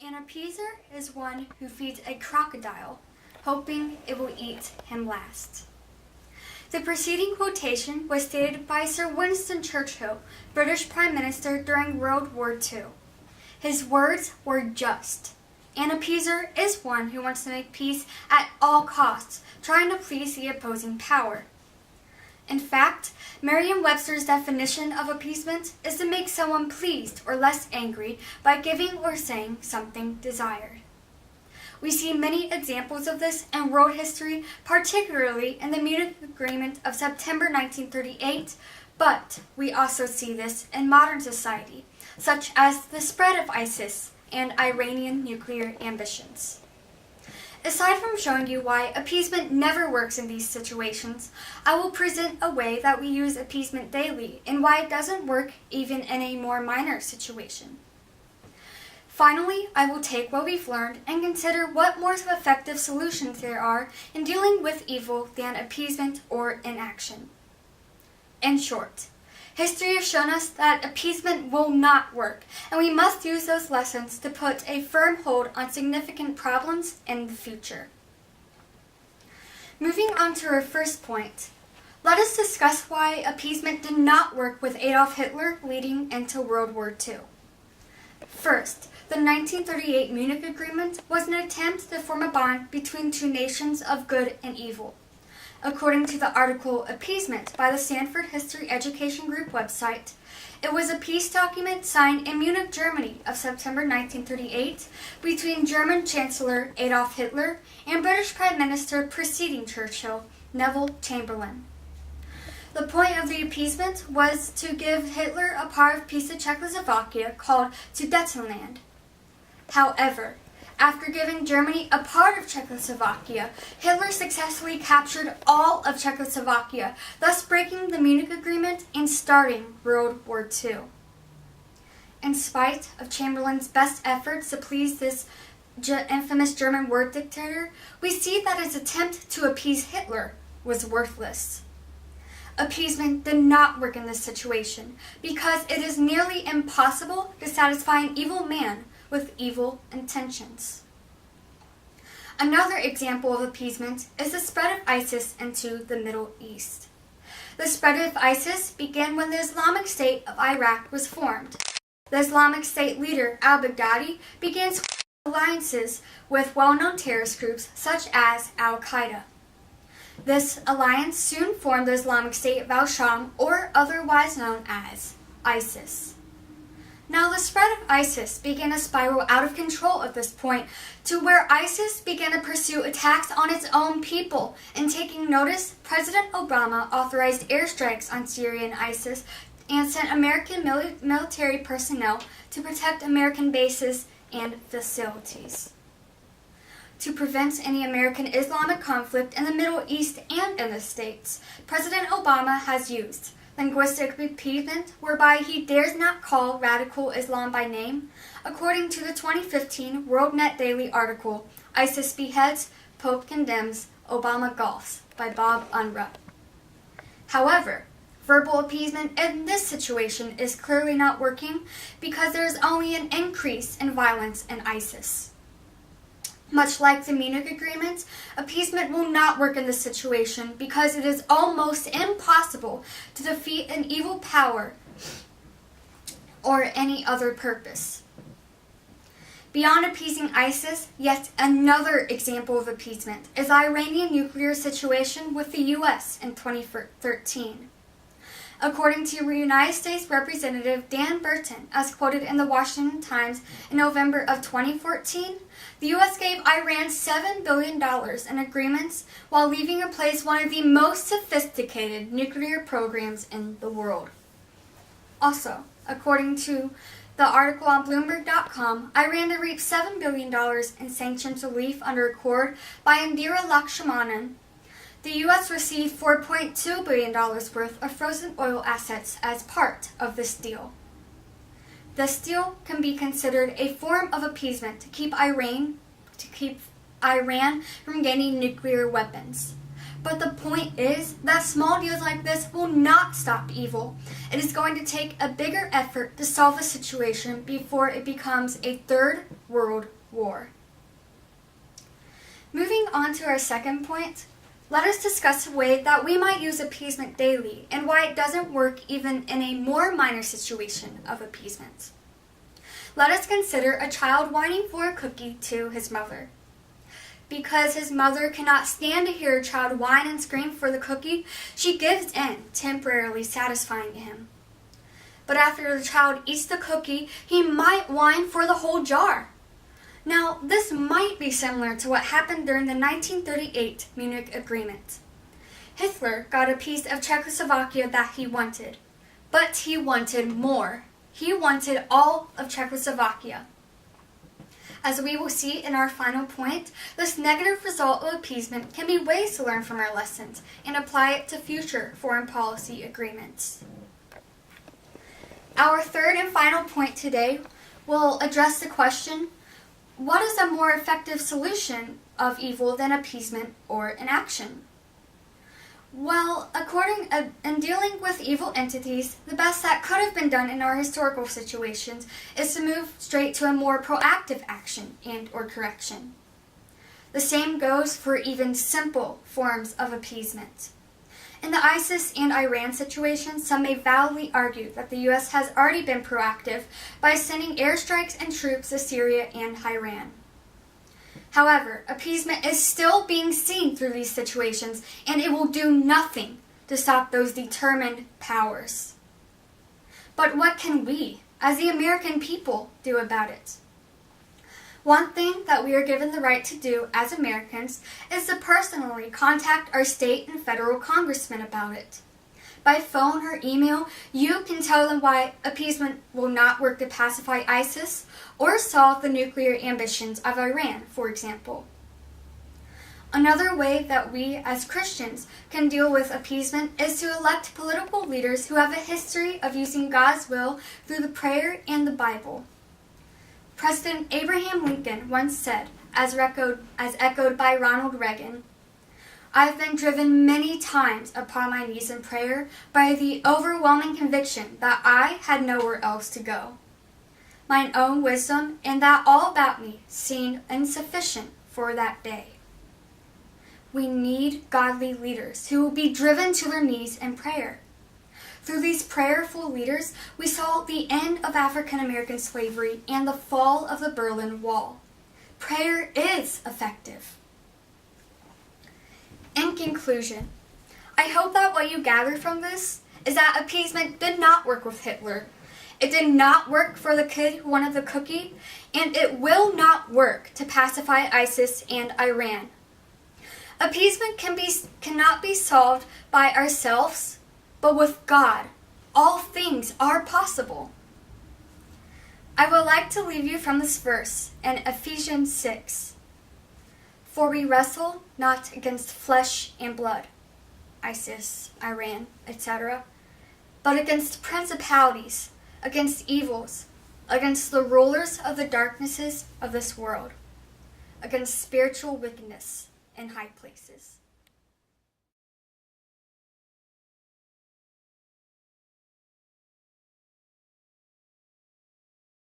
An appeaser is one who feeds a crocodile, hoping it will eat him last. The preceding quotation was stated by Sir Winston Churchill, British Prime Minister during World War II. His words were just. An appeaser is one who wants to make peace at all costs, trying to please the opposing power. In fact, Merriam-Webster's definition of appeasement is to make someone pleased or less angry by giving or saying something desired. We see many examples of this in world history, particularly in the Munich Agreement of September 1938, but we also see this in modern society, such as the spread of ISIS and Iranian nuclear ambitions. Aside from showing you why appeasement never works in these situations, I will present a way that we use appeasement daily and why it doesn't work even in a more minor situation. Finally, I will take what we've learned and consider what more effective solutions there are in dealing with evil than appeasement or inaction. In short, history has shown us that appeasement will not work, and we must use those lessons to put a firm hold on significant problems in the future. Moving on to our first point, let us discuss why appeasement did not work with Adolf Hitler leading into World War II. First, the 1938 Munich Agreement was an attempt to form a bond between two nations of good and evil. According to the article Appeasement by the Stanford History Education Group website, it was a peace document signed in Munich, Germany of September 1938 between German Chancellor Adolf Hitler and British Prime Minister preceding Churchill, Neville Chamberlain. The point of the appeasement was to give Hitler a part of piece of Czechoslovakia called Sudetenland. However, after giving Germany a part of Czechoslovakia, Hitler successfully captured all of Czechoslovakia, thus breaking the Munich Agreement and starting World War II. In spite of Chamberlain's best efforts to please this infamous German war dictator, we see that his attempt to appease Hitler was worthless. Appeasement did not work in this situation because it is nearly impossible to satisfy an evil man with evil intentions. Another example of appeasement is the spread of ISIS into the Middle East. The spread of ISIS began when the Islamic State of Iraq was formed. The Islamic State leader al-Baghdadi began alliances with well-known terrorist groups such as Al-Qaeda. This alliance soon formed the Islamic State of al-Sham, or otherwise known as ISIS. Now, the spread of ISIS began to spiral out of control at this point, to where ISIS began to pursue attacks on its own people. And taking notice, President Obama authorized airstrikes on Syria and ISIS and sent American military personnel to protect American bases and facilities. To prevent any American Islamic conflict in the Middle East and in the States, President Obama has used linguistic appeasement, whereby he dares not call radical Islam by name, according to the 2015 WorldNet Daily article, ISIS Beheads, Pope Condemns, Obama Golfs, by Bob Unruh. However, verbal appeasement in this situation is clearly not working because there is only an increase in violence in ISIS. Much like the Munich Agreement, appeasement will not work in this situation because it is almost impossible to defeat an evil power or any other purpose. Beyond appeasing ISIS, yet another example of appeasement is the Iranian nuclear situation with the U.S. in 2013. According to United States Representative Dan Burton, as quoted in the Washington Times in November of 2014, the U.S. gave Iran $7 billion in agreements while leaving in place one of the most sophisticated nuclear programs in the world. Also, according to the article on Bloomberg.com, Iran to reap $7 billion in sanctions relief under accord by Indira Lakshmanan. The U.S. received $4.2 billion worth of frozen oil assets as part of this deal. This deal can be considered a form of appeasement to keep Iran from gaining nuclear weapons. But the point is that small deals like this will not stop evil. It is going to take a bigger effort to solve the situation before it becomes a third world war. Moving on to our second point, let us discuss a way that we might use appeasement daily and why it doesn't work even in a more minor situation of appeasement. Let us consider a child whining for a cookie to his mother. Because his mother cannot stand to hear a child whine and scream for the cookie, she gives in, temporarily satisfying him. But after the child eats the cookie, he might whine for the whole jar. Now, this might be similar to what happened during the 1938 Munich Agreement. Hitler got a piece of Czechoslovakia that he wanted, but he wanted more. He wanted all of Czechoslovakia. As we will see in our final point, this negative result of appeasement can be ways to learn from our lessons and apply it to future foreign policy agreements. Our third and final point today will address the question, what is a more effective solution of evil than appeasement or inaction? Well, in dealing with evil entities, the best that could have been done in our historical situations is to move straight to a more proactive action and or correction. The same goes for even simple forms of appeasement. In the ISIS and Iran situation, some may validly argue that the U.S. has already been proactive by sending airstrikes and troops to Syria and Iran. However, appeasement is still being seen through these situations, and it will do nothing to stop those determined powers. But what can we, as the American people, do about it? One thing that we are given the right to do as Americans is to personally contact our state and federal congressmen about it. By phone or email, you can tell them why appeasement will not work to pacify ISIS or solve the nuclear ambitions of Iran, for example. Another way that we as Christians can deal with appeasement is to elect political leaders who have a history of using God's will through the prayer and the Bible. President Abraham Lincoln once said, as echoed by Ronald Reagan, "I've been driven many times upon my knees in prayer by the overwhelming conviction that I had nowhere else to go. Mine own wisdom and that all about me seemed insufficient for that day." We need godly leaders who will be driven to their knees in prayer. Through these prayerful leaders, we saw the end of African American slavery and the fall of the Berlin Wall. Prayer is effective. In conclusion, I hope that what you gather from this is that appeasement did not work with Hitler. It did not work for the kid who wanted the cookie, and it will not work to pacify ISIS and Iran. Appeasement cannot be solved by ourselves, but with God, all things are possible. I would like to leave you from this verse in Ephesians 6. For we wrestle not against flesh and blood, ISIS, Iran, etc., but against principalities, against evils, against the rulers of the darknesses of this world, against spiritual wickedness in high places.